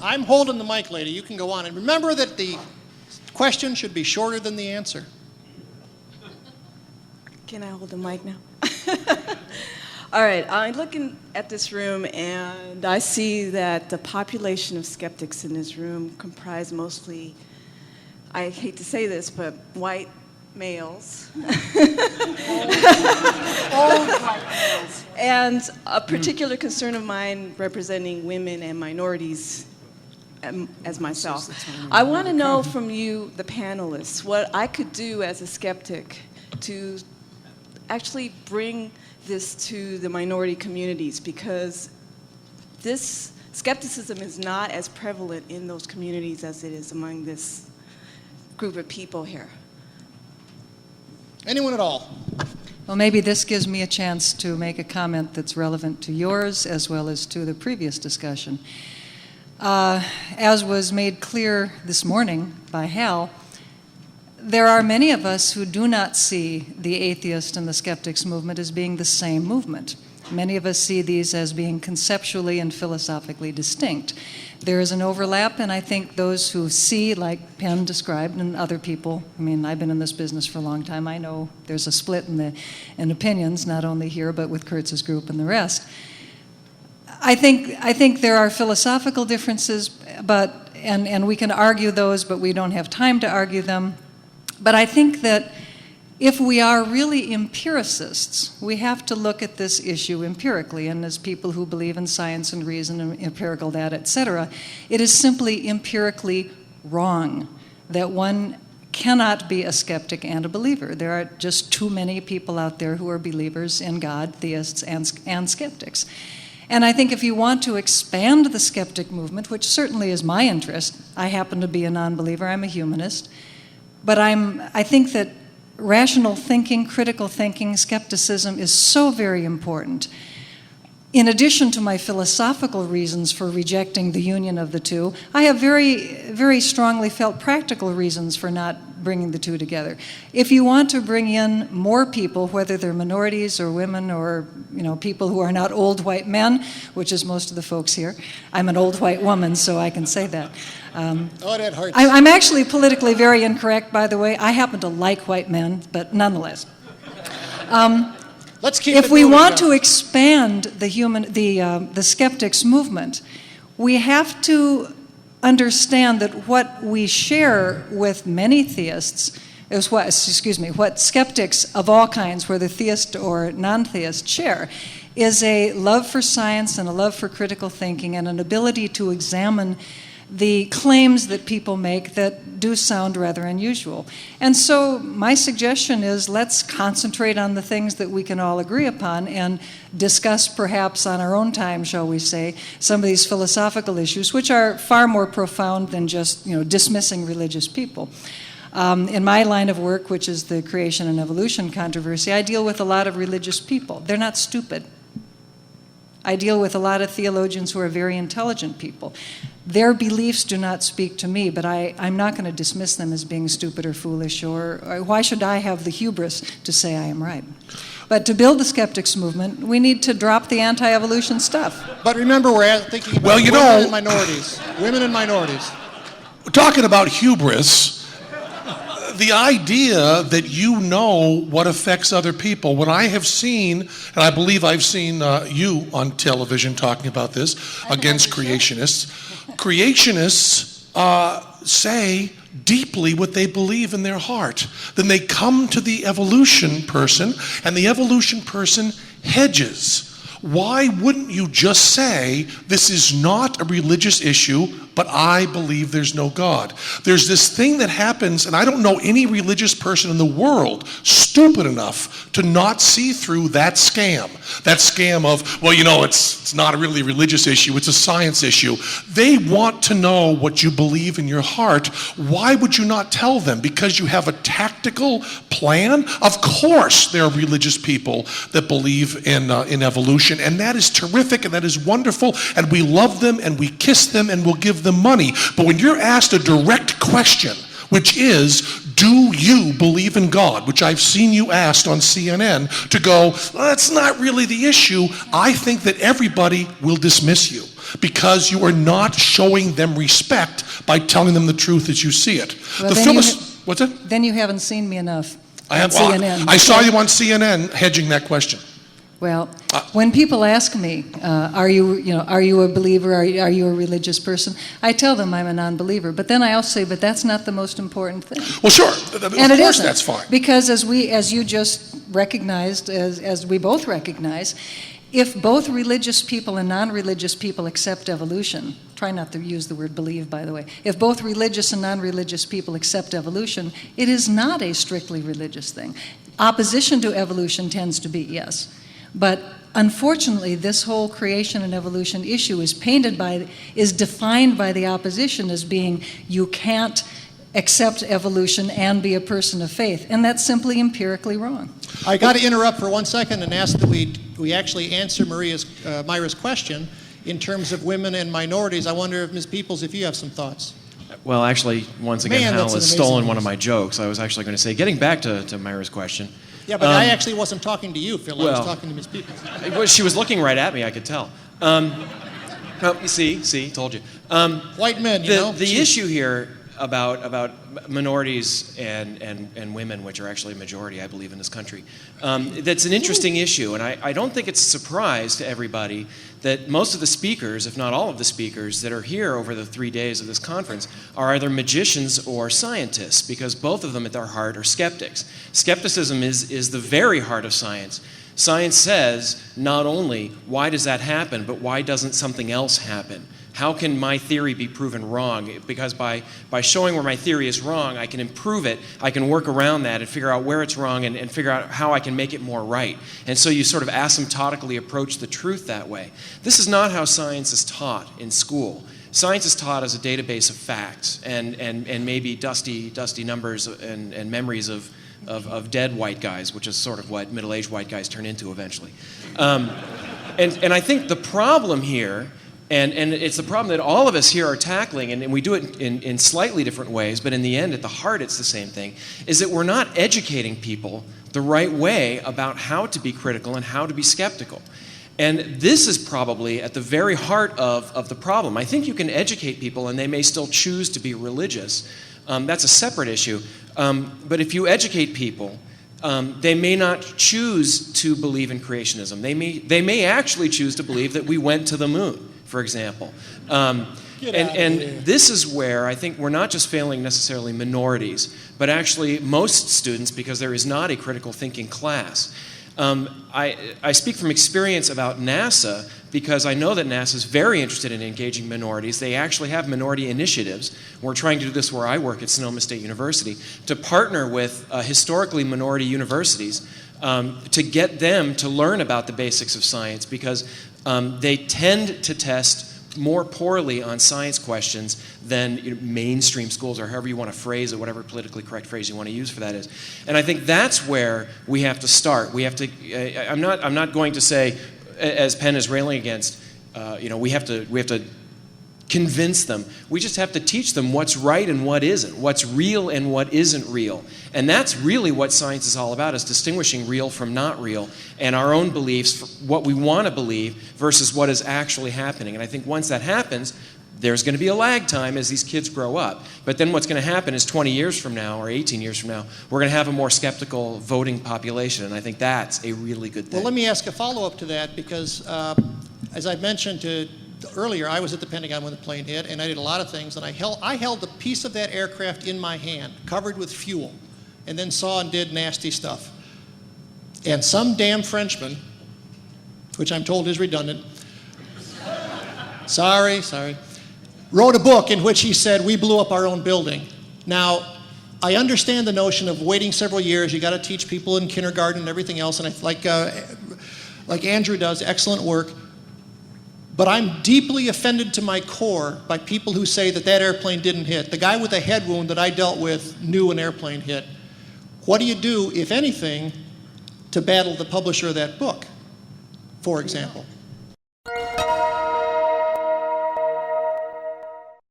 I'm holding the mic, lady. You can go on. And remember that the question should be shorter than the answer. Can I hold the mic now? All right, I'm looking at this room and I see that the population of skeptics in this room comprise mostly, I hate to say this, but white males. Old white males. And a particular concern of mine representing women and minorities as myself. I want to know from you, the panelists, what I could do as a skeptic to actually bring this to the minority communities, because this skepticism is not as prevalent in those communities as it is among this group of people here. Anyone at all? Well, maybe this gives me a chance to make a comment that's relevant to yours as well as to the previous discussion. As was made clear this morning by Hal, there are many of us who do not see the atheist and the skeptics movement as being the same movement. Many of us see these as being conceptually and philosophically distinct. There is an overlap, and I think those who see, like Penn described, and other people, I mean, I've been in this business for a long time, I know there's a split in opinions, not only here, but with Kurtz's group and the rest. I think there are philosophical differences, and we can argue those, but we don't have time to argue them. But I think that if we are really empiricists, we have to look at this issue empirically, and as people who believe in science and reason and empirical data, etc., it is simply empirically wrong that one cannot be a skeptic and a believer. There are just too many people out there who are believers in God, theists, and skeptics. And I think if you want to expand the skeptic movement, which certainly is my interest, I happen to be a non-believer, I'm a humanist, but I think that rational thinking, critical thinking, skepticism is so very important. In addition to my philosophical reasons for rejecting the union of the two, I have very, very strongly felt practical reasons for not bringing the two together. If you want to bring in more people, whether they're minorities or women or people who are not old white men, which is most of the folks here, I'm an old white woman, so I can say that. That hurts. I'm actually politically very incorrect, by the way. I happen to like white men, but nonetheless. Let's keep if it we moving, want though. to expand the skeptics movement, we have to understand that what we share with many theists is what skeptics of all kinds, whether theist or non-theist, share, is a love for science and a love for critical thinking and an ability to examine the claims that people make that do sound rather unusual. And so my suggestion is let's concentrate on the things that we can all agree upon and discuss perhaps on our own time, shall we say, some of these philosophical issues, which are far more profound than just dismissing religious people. In my line of work, which is the creation and evolution controversy, I deal with a lot of religious people. They're not stupid. I deal with a lot of theologians who are very intelligent people. Their beliefs do not speak to me, but I'm not going to dismiss them as being stupid or foolish, or why should I have the hubris to say I am right? But to build the skeptics movement, we need to drop the anti-evolution stuff. But remember, we're thinking about women and minorities. Women and minorities. Talking about hubris, the idea that you know what affects other people. When I have seen, and I believe I've seen you on television talking about this against creationists, creationists say deeply what they believe in their heart. Then they come to the evolution person, and the evolution person hedges. Why wouldn't you just say, this is not a religious issue, but I believe there's no God? There's this thing that happens, and I don't know any religious person in the world stupid enough to not see through that scam. That scam of, well, it's not a really religious issue, it's a science issue. They want to know what you believe in your heart. Why would you not tell them? Because you have a tactical plan? Of course there are religious people that believe in evolution, and that is terrific, and that is wonderful, and we love them, and we kiss them, and we'll give them money. But when you're asked a direct question, which is, do you believe in God? Which I've seen you asked on CNN to go, well, that's not really the issue. I think that everybody will dismiss you because you are not showing them respect by telling them the truth as you see it. Well, What's that? Then you haven't seen me enough I have. on CNN. I saw you on CNN hedging that question. Well, when people ask me, are you a believer? Are you a religious person? I tell them I'm a non-believer. But then I also say, but that's not the most important thing. Well, sure. And of course, isn't, that's fine. because as you just recognized, as we both recognize, if both religious people and non-religious people accept evolution, try not to use the word believe, by the way, if both religious and non-religious people accept evolution, it is not a strictly religious thing. Opposition to evolution tends to be, yes. But unfortunately, this whole creation and evolution issue is defined by the opposition as being, you can't accept evolution and be a person of faith. And that's simply empirically wrong. I got to interrupt for 1 second and ask that we actually answer Myra's question in terms of women and minorities. I wonder if Ms. Peoples, if you have some thoughts. Well, actually, once again, Man, Hal that's an has amazing stolen one of news. my jokes. I was actually going to say, getting back to Myra's question. Yeah, but I actually wasn't talking to you, Phil. I well- was talking to Ms. Peoples. Well, she was looking right at me, I could tell. Oh, you see, told you. White men, you know. The issue here about minorities and women, which are actually a majority, I believe, in this country, that's an interesting issue. And I don't think it's a surprise to everybody that most of the speakers, if not all of the speakers, that are here over the 3 days of this conference are either magicians or scientists, because both of them at their heart are skeptics. Skepticism is the very heart of science. Science says not only why does that happen, but why doesn't something else happen? How can my theory be proven wrong? Because by showing where my theory is wrong, I can improve it, I can work around that and figure out where it's wrong and figure out how I can make it more right. And so you sort of asymptotically approach the truth that way. This is not how science is taught in school. Science is taught as a database of facts and maybe dusty numbers and memories of dead white guys, which is sort of what middle-aged white guys turn into eventually. And I think the problem here, and it's the problem that all of us here are tackling, and we do it in slightly different ways, but in the end, at the heart, it's the same thing, is that we're not educating people the right way about how to be critical and how to be skeptical. And this is probably at the very heart of the problem. I think you can educate people, and they may still choose to be religious. That's a separate issue. But if you educate people, they may not choose to believe in creationism. They may actually choose to believe that we went to the moon, for example. And this is where I think we're not just failing necessarily minorities, but actually most students, because there is not a critical thinking class. I speak from experience about NASA because I know that NASA is very interested in engaging minorities. They actually have minority initiatives. We're trying to do this where I work at Sonoma State University to partner with historically minority universities to get them to learn about the basics of science, because they tend to test more poorly on science questions than mainstream schools, or however you want to phrase it, whatever politically correct phrase you want to use for that is. And I think that's where we have to start. We have to. I'm not going to say, as Penn is railing against, we have to convince them. We just have to teach them what's right and what isn't, what's real and what isn't real. And that's really what science is all about, is distinguishing real from not real, and our own beliefs, what we want to believe versus what is actually happening. And I think once that happens, there's going to be a lag time as these kids grow up. But then what's going to happen is 20 years from now or 18 years from now, we're going to have a more skeptical voting population. And I think that's a really good thing. Well, let me ask a follow-up to that, because as I mentioned earlier, I was at the Pentagon when the plane hit, and I did a lot of things, and I held a piece of that aircraft in my hand, covered with fuel, and then saw and did nasty stuff. And some damn Frenchman, which I'm told is redundant, sorry, wrote a book in which he said, we blew up our own building. Now, I understand the notion of waiting several years. You got to teach people in kindergarten and everything else, and like Andrew does, excellent work. But I'm deeply offended to my core by people who say that airplane didn't hit. The guy with the head wound that I dealt with knew an airplane hit. What do you do, if anything, to battle the publisher of that book, for example?